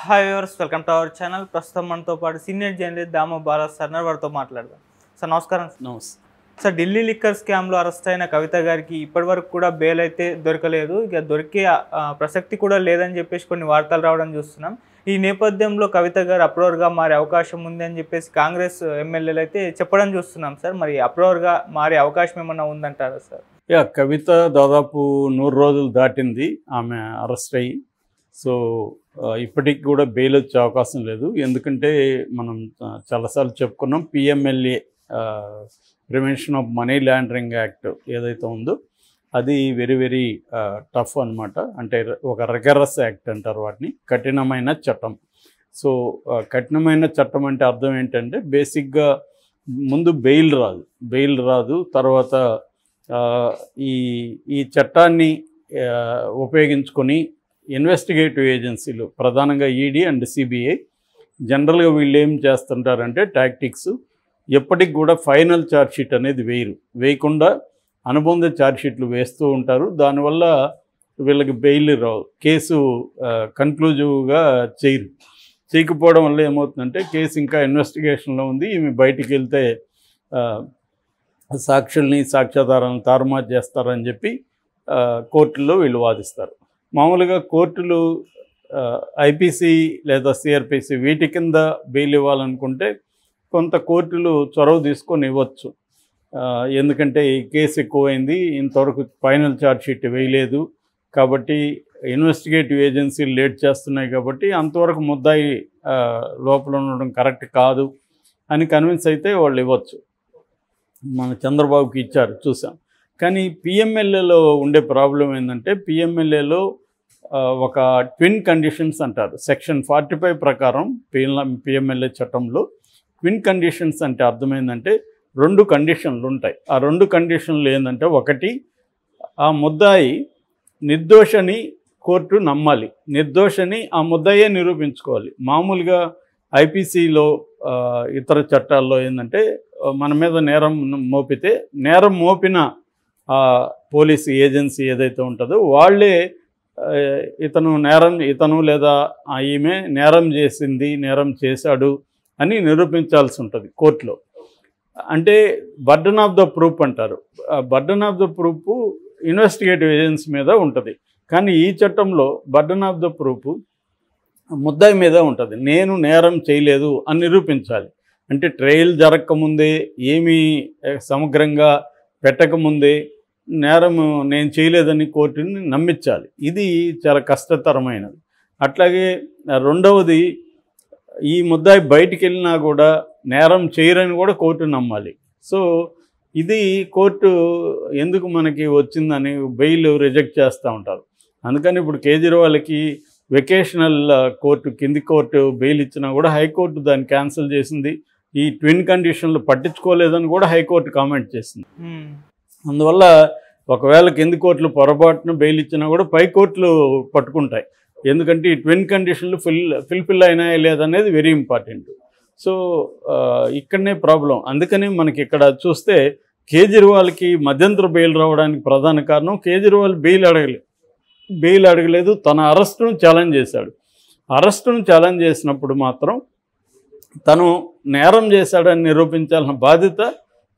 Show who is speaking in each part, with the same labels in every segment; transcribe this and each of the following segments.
Speaker 1: Hi viewers, welcome to our channel. ప్రస్తుతం మనతో పాటు సీనియర్ జర్నలిస్ట్ దాము బాలా సార్ వారితో మాట్లాడదాం. సార్ నమస్కారం.
Speaker 2: నమస్తే
Speaker 1: సార్, ఢిల్లీ లిక్కర్ స్కామ్లో అరెస్ట్ అయిన కవిత గారికి ఇప్పటివరకు కూడా బెయిల్ అయితే దొరకలేదు. ఇక దొరికే ప్రసక్తి కూడా లేదని చెప్పేసి కొన్ని వార్తలు రావడం చూస్తున్నాం. ఈ నేపథ్యంలో కవిత గారు అప్రూవర్గా మారే అవకాశం ఉంది అని చెప్పేసి కాంగ్రెస్ ఎమ్మెల్యేలు అయితే చెప్పడం చూస్తున్నాం సార్. మరి అప్రూవర్గా మారే అవకాశం ఏమన్నా ఉందంటారా సార్?
Speaker 2: కవిత దాదాపు 100 రోజులు దాటింది ఆమె అరెస్ట్ అయ్యి. సో ఇప్పటికి కూడా బెయిల్ వచ్చే అవకాశం లేదు. ఎందుకంటే మనం చాలాసార్లు చెప్పుకున్నాం, PMLA prevention of money laundering act ఏదైతే ఉందో అది వెరీ వెరీ టఫ్ అనమాట. అంటే ఒక రిగరస్ యాక్ట్ అంటారు వాటిని, కఠినమైన చట్టం. సో కఠినమైన చట్టం అంటే అర్థం ఏంటంటే బేసిక్గా ముందు బెయిల్ రాదు. తర్వాత ఈ చట్టాన్ని ఉపయోగించుకొని ఇన్వెస్టిగేటివ్ ఏజెన్సీలు, ప్రధానంగా ఈడీ అండ్ సిబిఐ, జనరల్గా వీళ్ళు ఏం చేస్తుంటారంటే టాక్టిక్స్, ఎప్పటికి కూడా ఫైనల్ ఛార్జ్షీట్ అనేది వేయకుండా అనుబంధ ఛార్జ్షీట్లు వేస్తూ ఉంటారు. దానివల్ల వీళ్ళకి బెయిల్ రావు, కేసు కన్క్లూజివ్గా చేయకపోవడం వల్ల ఏమవుతుందంటే కేసు ఇంకా ఇన్వెస్టిగేషన్లో ఉంది, ఈమె బయటికి వెళ్తే సాక్షుల్ని సాక్ష్యాధారాలను తారుమారు చేస్తారని చెప్పి కోర్టుల్లో వీళ్ళు వాదిస్తారు. మామూలుగా కోర్టులు ఐపీసీ లేదా సిఆర్పిసి వీటి కింద బెయిల్ ఇవ్వాలనుకుంటే కొంత కోర్టులు చొరవ తీసుకొని ఇవ్వచ్చు. ఎందుకంటే ఈ కేసు ఎక్కువైంది, ఇంతవరకు ఫైనల్ ఛార్జ్షీట్ వేయలేదు కాబట్టి, ఇన్వెస్టిగేటివ్ ఏజెన్సీలు లేట్ చేస్తున్నాయి కాబట్టి అంతవరకు ముద్దాయి లోపల ఉండడం కరెక్ట్ కాదు అని కన్విన్స్ అయితే వాళ్ళు ఇవ్వచ్చు. మన చంద్రబాబుకి ఇచ్చారు, చూసాం. కానీ పిఎంఎల్ఏలో ఉండే ప్రాబ్లం ఏంటంటే, పిఎంఎల్ఏలో ఒక ట్విన్ కండిషన్స్ అంటారు. సెక్షన్ 45 ప్రకారం పిఎంఎల్ఏ చట్టంలో ట్విన్ కండిషన్స్ అంటే అర్థమైందంటే 2 కండిషన్లు ఉంటాయి. ఆ 2 కండిషన్లు ఏంటంటే, ఒకటి, ఆ ముద్దాయి నిర్దోషని కోర్టు నమ్మాలి, నిర్దోషని ఆ ముద్దాయే నిరూపించుకోవాలి. మామూలుగా ఐపీసీలో ఇతర చట్టాల్లో ఏంటంటే, మన మీద నేరం మోపితే నేరం మోపిన పోలీసు ఏజెన్సీ ఏదైతే ఉంటుందో వాళ్ళే ఇతను లేదా ఈమె నేరం చేశాడు అని నిరూపించాల్సి ఉంటుంది కోర్టులో. అంటే బర్డన్ ఆఫ్ ద ప్రూఫ్ అంటారు. Burden of the proof investigative agency మీద ఉంటుంది. కానీ ఈ చట్టంలో బర్డన్ ఆఫ్ ద ప్రూఫ్ ముద్దాయి మీద ఉంటుంది. నేను నేరం చేయలేదు అని నిరూపించాలి. అంటే ట్రయల్ జరగకముందే, ఏమీ సమగ్రంగా పెట్టకముందే నేరం నేను చేయలేదని కోర్టుని నమ్మించాలి. ఇది చాలా కష్టతరమైనది. అట్లాగే రెండవది, ఈ ముద్దాయి బయటికి వెళ్ళినా కూడా నేరం చేయరని కూడా కోర్టు నమ్మాలి. సో ఇది కోర్టు ఎందుకు మనకి వచ్చిందని బెయిల్ రిజెక్ట్ చేస్తూ ఉంటారు. అందుకని ఇప్పుడు కేజ్రీవాల్కి వెకేషనల్ కోర్టు, కింది కోర్టు బెయిల్ ఇచ్చినా కూడా హైకోర్టు దాన్ని క్యాన్సిల్ చేసింది. ఈ ట్విన్ కండిషన్లు పట్టించుకోలేదని కూడా హైకోర్టు కామెంట్ చేసింది. అందువల్ల ఒకవేళ కింది కోర్టులు పొరపాటున బెయిల్ ఇచ్చినా కూడా పై కోర్టులు పట్టుకుంటాయి. ఎందుకంటే ఈ ట్విన్ కండిషన్లు ఫుల్ఫిల్ అయినాయా లేదనేది వెరీ ఇంపార్టెంట్. సో ఇక్కడనే ప్రాబ్లం. అందుకని మనకి ఇక్కడ చూస్తే కేజ్రీవాల్కి మధ్యంతర బెయిల్ రావడానికి ప్రధాన కారణం, కేజ్రీవాల్ బెయిల్ అడగలేదు, తన అరెస్టును ఛాలెంజ్ చేశాడు. అరెస్టును ఛాలెంజ్ చేసినప్పుడు మాత్రం తను నేరం చేశాడని నిరూపించాల్సిన బాధ్యత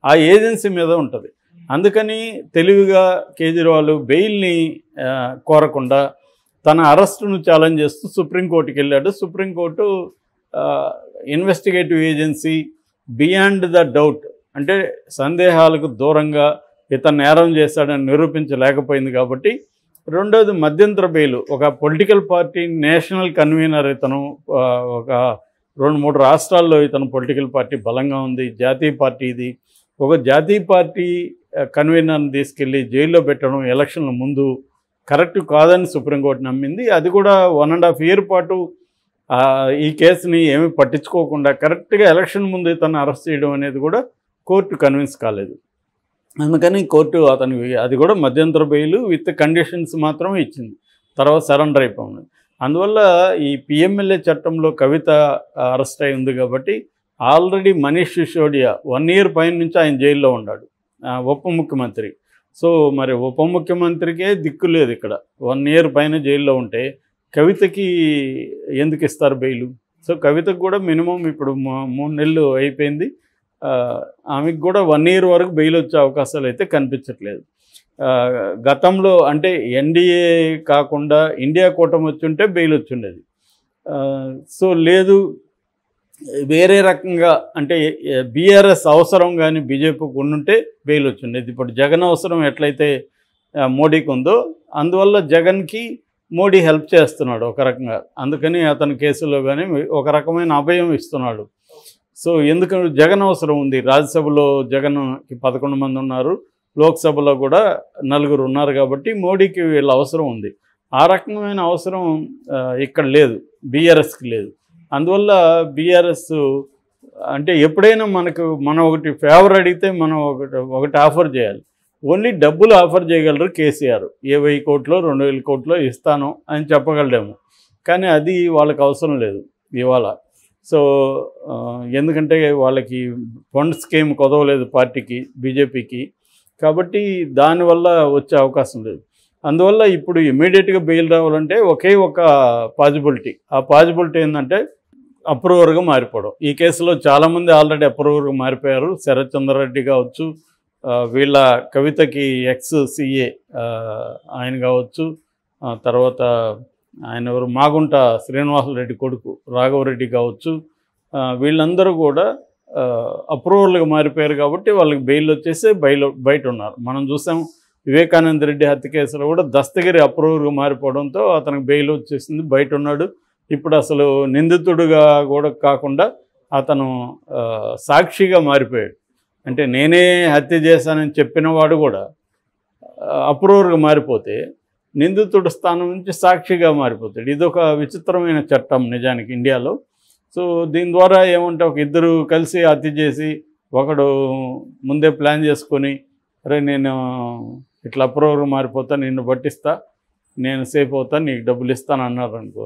Speaker 2: ఆ ఏజెన్సీ మీద ఉంటుంది. అందుకని తెలివిగా కేజ్రీవాల్ బెయిల్ని కోరకుండా తన అరెస్టును ఛాలెంజ్ చేస్తూ సుప్రీంకోర్టుకి వెళ్ళాడు. Supreme court investigative agency beyond the doubt, అంటే సందేహాలకు దూరంగా ఇతను నేరం చేశాడని నిరూపించలేకపోయింది కాబట్టి, రెండోది మధ్యంతర బెయిల్, ఒక పొలిటికల్ పార్టీ నేషనల్ కన్వీనర్ ఇతను, ఒక 2-3 రాష్ట్రాల్లో ఇతను పొలిటికల్ పార్టీ బలంగా ఉంది, జాతీయ పార్టీ ఇది. ఒక జాతీయ పార్టీ కన్వీనర్ని తీసుకెళ్ళి జైల్లో పెట్టడం ఎలక్షన్ల ముందు కరెక్ట్ కాదని సుప్రీంకోర్టు నమ్మింది. అది కూడా 1.5 year పాటు ఈ కేసుని ఏమీ పట్టించుకోకుండా కరెక్ట్గా ఎలక్షన్ ముందు ఇతను అరెస్ట్ చేయడం అనేది కూడా కోర్టు కన్విన్స్ కాలేదు. అందుకని కోర్టు అతనికి అది కూడా మధ్యంతర బెయిల్ విత్ కండిషన్స్ మాత్రమే ఇచ్చింది, తర్వాత సరెండర్ అయిపోయింది. అందువల్ల ఈ పిఎంఎల్ఏ చట్టంలో కవిత అరెస్ట్ అయి ఉంది కాబట్టి ఆల్రెడీ మనీష్ సిసోడియా 1 year పైన నుంచి ఆయన జైల్లో ఉన్నాడు, ఉప ముఖ్యమంత్రి. సో మరి ఉప ముఖ్యమంత్రికే దిక్కు లేదు ఇక్కడ. 1 year పైన జైల్లో ఉంటే కవితకి ఎందుకు ఇస్తారు బెయిలు? సో కవితకు కూడా మినిమం ఇప్పుడు 3 నెలలు అయిపోయింది. ఆమెకు కూడా 1 ఇయర్ వరకు బెయిల్ వచ్చే అవకాశాలు అయితే కనిపించట్లేదు. గతంలో అంటే ఎన్డీఏ కాకుండా ఇండియా కూటమి వచ్చుంటే బెయిల్ వచ్చుండేది. సో లేదు, వేరే రకంగా అంటే బీఆర్ఎస్ అవసరం కానీ బీజేపీకి ఉండుంటే బెయిల్ వచ్చిండేది. ఇప్పుడు జగన్ అవసరం ఎట్లయితే మోడీకి ఉందో, అందువల్ల జగన్కి మోడీ హెల్ప్ చేస్తున్నాడు ఒక రకంగా. అందుకని అతని కేసులో కానీ ఒక రకమైన అభయం ఇస్తున్నాడు. సో ఎందుకంటే జగన్ అవసరం ఉంది. రాజ్యసభలో జగన్కి 11 మంది ఉన్నారు, లోక్సభలో కూడా 4 ఉన్నారు. కాబట్టి మోడీకి వీళ్ళ అవసరం ఉంది. ఆ రకమైన అవసరం ఇక్కడ లేదు, బీఆర్ఎస్కి లేదు. అందువల్ల బీఆర్ఎస్ అంటే ఎప్పుడైనా మనం ఒకటి ఫేవర్ అడిగితే మనం ఒకటి ఆఫర్ చేయాలి. ఓన్లీ డబ్బులు ఆఫర్ చేయగలరు కేసీఆర్. 1000 కోట్లో 2000 కోట్లో ఇస్తాను అని చెప్పగలడేమో, కానీ అది వాళ్ళకి అవసరం లేదు ఇవాళ. సో ఎందుకంటే వాళ్ళకి ఫండ్ స్కీమ్ కుదవలేదు పార్టీకి, బీజేపీకి. కాబట్టి దానివల్ల వచ్చే అవకాశం లేదు. అందువల్ల ఇప్పుడు ఇమీడియట్గా బెయిల్ రావాలంటే ఒకే ఒక పాజిబిలిటీ. ఆ పాజిబిలిటీ ఏంటంటే అప్రూవర్గా మారిపోవడం. ఈ కేసులో చాలామంది ఆల్రెడీ అప్రూవర్గా మారిపోయారు. శరత్ చంద్రారెడ్డి కావచ్చు, వీళ్ళ కవితకి ఎక్స్ సిఏ ఆయన కావచ్చు, తర్వాత ఆయన ఎవరు మాగుంట శ్రీనివాసరెడ్డి కొడుకు రాఘవరెడ్డి కావచ్చు, వీళ్ళందరూ కూడా అప్రూవర్లుగా మారిపోయారు. కాబట్టి వాళ్ళకి బెయిల్ వచ్చేసి బయట ఉన్నారు. మనం చూసాం వివేకానంద రెడ్డి హత్య కేసులో కూడా దస్తగిరి అప్రూవర్గా మారిపోవడంతో అతనికి బెయిల్ వచ్చేసింది, బయట ఉన్నాడు. ఇప్పుడు అసలు నిందితుడుగా కూడా కాకుండా అతను సాక్షిగా మారిపోయాడు. అంటే నేనే హత్య చేశానని చెప్పిన వాడు కూడా అప్రూవర్గా మారిపోతే నిందితుడి స్థానం నుంచి సాక్షిగా మారిపోతాడు. ఇదొక విచిత్రమైన చట్టం నిజానికి ఇండియాలో. సో దీని ద్వారా ఏమంటే ఒక ఇద్దరు కలిసి హత్య చేసి ఒకడు ముందే ప్లాన్ చేసుకొని, అరే నేను ఇట్లా అప్రూవర్గా మారిపోతా, నిన్ను పట్టిస్తా, నేను సేఫ్ అవుతా, నీకు డబ్బులు ఇస్తాను అన్నారు అనుకో,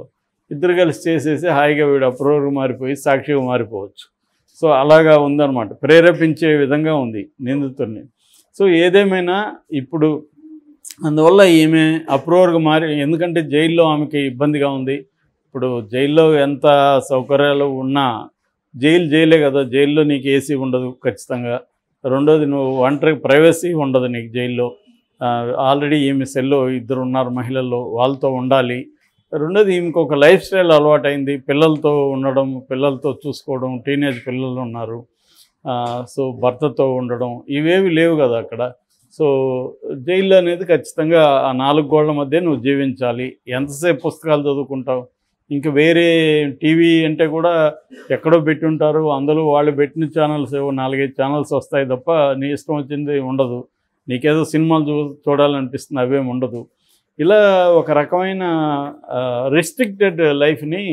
Speaker 2: ఇద్దరు కలిసి చేసేసి హాయిగా వీడు అప్రూవర్గా మారిపోయి సాక్షిగా మారిపోవచ్చు. సో అలాగా ఉందన్నమాట, ప్రేరేపించే విధంగా ఉంది నిందితుడిని. సో ఏదేమైనా ఇప్పుడు అందువల్ల ఈమె అప్రూవర్గా ఎందుకంటే జైల్లో ఆమెకి ఇబ్బందిగా ఉంది. ఇప్పుడు జైల్లో ఎంత సౌకర్యాలు ఉన్నా జైలే కదా, జైల్లో నీకు ఏసీ ఉండదు ఖచ్చితంగా. రెండోది నువ్వు ఒంటరి ప్రైవసీ ఉండదు నీకు జైల్లో. ఆల్రెడీ ఈమె సెల్లో 2 ఉన్నారు మహిళల్లో, వాళ్ళతో ఉండాలి. రెండోది ఈమెకు ఒక లైఫ్ స్టైల్ అలవాటైంది, పిల్లలతో ఉండడం, పిల్లలతో చూసుకోవడం, టీనేజ్ పిల్లలు ఉన్నారు. సో భర్తతో ఉండడం ఇవేవి లేవు కదా అక్కడ. సో జైలు అనేది ఖచ్చితంగా ఆ 4 గోళ్ల మధ్య నువ్వు జీవించాలి. ఎంతసేపు పుస్తకాలు చదువుకుంటావు? ఇంక వేరే టీవీ అంటే కూడా ఎక్కడో పెట్టి ఉంటారు, అందులో వాళ్ళు పెట్టిన ఛానల్స్ 4-5 ఛానల్స్ వస్తాయి తప్ప నీ ఇష్టం వచ్చింది ఉండదు. నీకేదో సినిమాలు చూడాలనిపిస్తుంది, అవేమి ఉండదు. ఇలా ఒక రకమైన రిస్ట్రిక్టెడ్ లైఫ్ని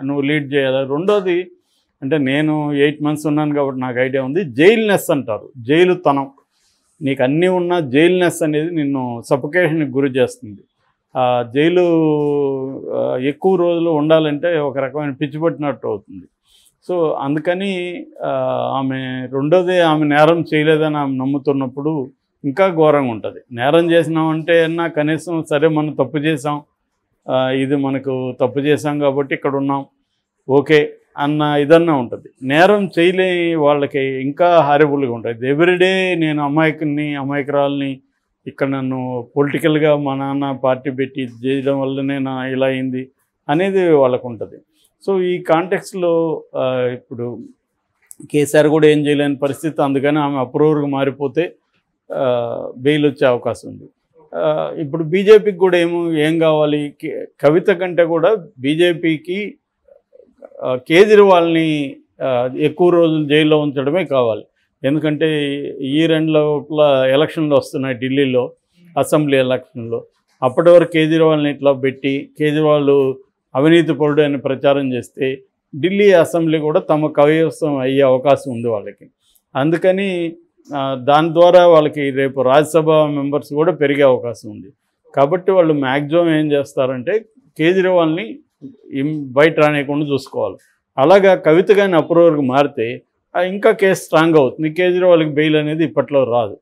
Speaker 2: నువ్వు లీడ్ చేయాలి. రెండోది అంటే నేను 8 మంత్స్ ఉన్నాను కాబట్టి నాకు ఐడియా ఉంది. జైల్నెస్ అంటారు, జైలుతనం. నీకు అన్నీ ఉన్నా జైల్నెస్ అనేది నిన్ను సఫోకేషన్కి గురి చేస్తుంది. జైలు ఎక్కువ రోజులు ఉండాలంటే ఒక రకమైన పిచ్చి పట్టినట్టు అవుతుంది. సో అందుకని రెండోది ఆమె నేరం చేయలేదని ఆమె నమ్ముతున్నప్పుడు ఇంకా ఘోరంగా ఉంటుంది. నేరం చేసినామంటే అన్నా కనీసం సరే మనం తప్పు చేసాం, ఇది మనకు తప్పు చేసాం కాబట్టి ఇక్కడ ఉన్నాం ఓకే అన్న ఇదన్నా ఉంటుంది. నేరం చేయలేని వాళ్ళకి ఇంకా హారిబుల్గా ఉంటుంది. ఎవ్రీడే నేను అమాయకురాల్ని ఇక్కడ నన్ను పొలిటికల్గా మా నాన్న పార్టీ పెట్టి చేయడం వల్లనే నా ఇలా అయింది అనేది వాళ్ళకు ఉంటుంది. సో ఈ కాంటెక్స్లో ఇప్పుడు కేసీఆర్ కూడా ఏం చేయలేని పరిస్థితి. అందుకని ఆమె అప్రూవర్గా మారిపోతే బెయిల్ వచ్చే అవకాశం ఉంది. ఇప్పుడు బీజేపీకి కూడా ఏం కావాలి? కవిత కంటే కూడా బీజేపీకి కేజ్రీవాల్ని ఎక్కువ రోజులు జైల్లో ఉంచడమే కావాలి. ఎందుకంటే ఈ 2 లోపల ఎలక్షన్లు వస్తున్నాయి ఢిల్లీలో, అసెంబ్లీ ఎలక్షన్లో. అప్పటి వరకు కేజ్రీవాల్ని ఇట్లా పెట్టి కేజ్రీవాల్ అవినీతి పరుడు అని ప్రచారం చేస్తే ఢిల్లీ అసెంబ్లీ కూడా తమ కైవసం అయ్యే అవకాశం ఉంది వాళ్ళకి. అందుకని దాని ద్వారా వాళ్ళకి రేపు రాజ్యసభ మెంబర్స్ కూడా పెరిగే అవకాశం ఉంది. కాబట్టి వాళ్ళు మ్యాక్సిమం ఏం చేస్తారంటే కేజ్రీవాల్ని బయట రానియకుండా చూసుకోవాలి. అలాగా కవిత కానీ అప్రూవర్గా మారితే ఇంకా కేసు స్ట్రాంగ్ అవుతుంది. కేజ్రీవాల్కి బెయిల్ అనేది ఇప్పట్లో రాదు.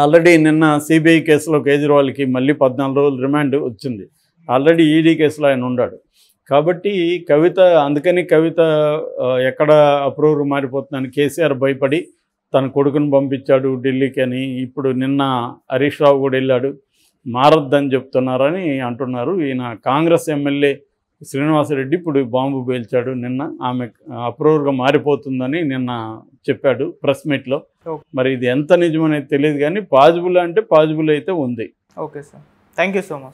Speaker 2: ఆల్రెడీ నిన్న సిబిఐ కేసులో కేజ్రీవాల్కి మళ్ళీ 14 రోజులు రిమాండ్ వచ్చింది. ఆల్రెడీ ఈడీ కేసులో ఆయన ఉన్నాడు. కాబట్టి కవిత, అందుకని కవిత ఎక్కడ అప్రూవర్ మారిపోతుందని కేసీఆర్ భయపడి తన కొడుకుని పంపించాడు ఢిల్లీకి అని. ఇప్పుడు నిన్న హరీష్ రావు కూడా వెళ్ళాడు, మారద్దని చెప్తున్నారని అంటున్నారు. ఈయన కాంగ్రెస్ ఎమ్మెల్యే శ్రీనివాసరెడ్డి ఇప్పుడు బాంబు పేల్చాడు నిన్న, ఆమె అప్రూవర్గా మారిపోతుందని నిన్న చెప్పాడు ప్రెస్ మీట్లో. మరి ఇది ఎంత నిజమనేది తెలియదు, కానీ పాజిబుల్ అంటే పాజిబుల్ అయితే ఉంది.
Speaker 1: Okay sir, thank you so much.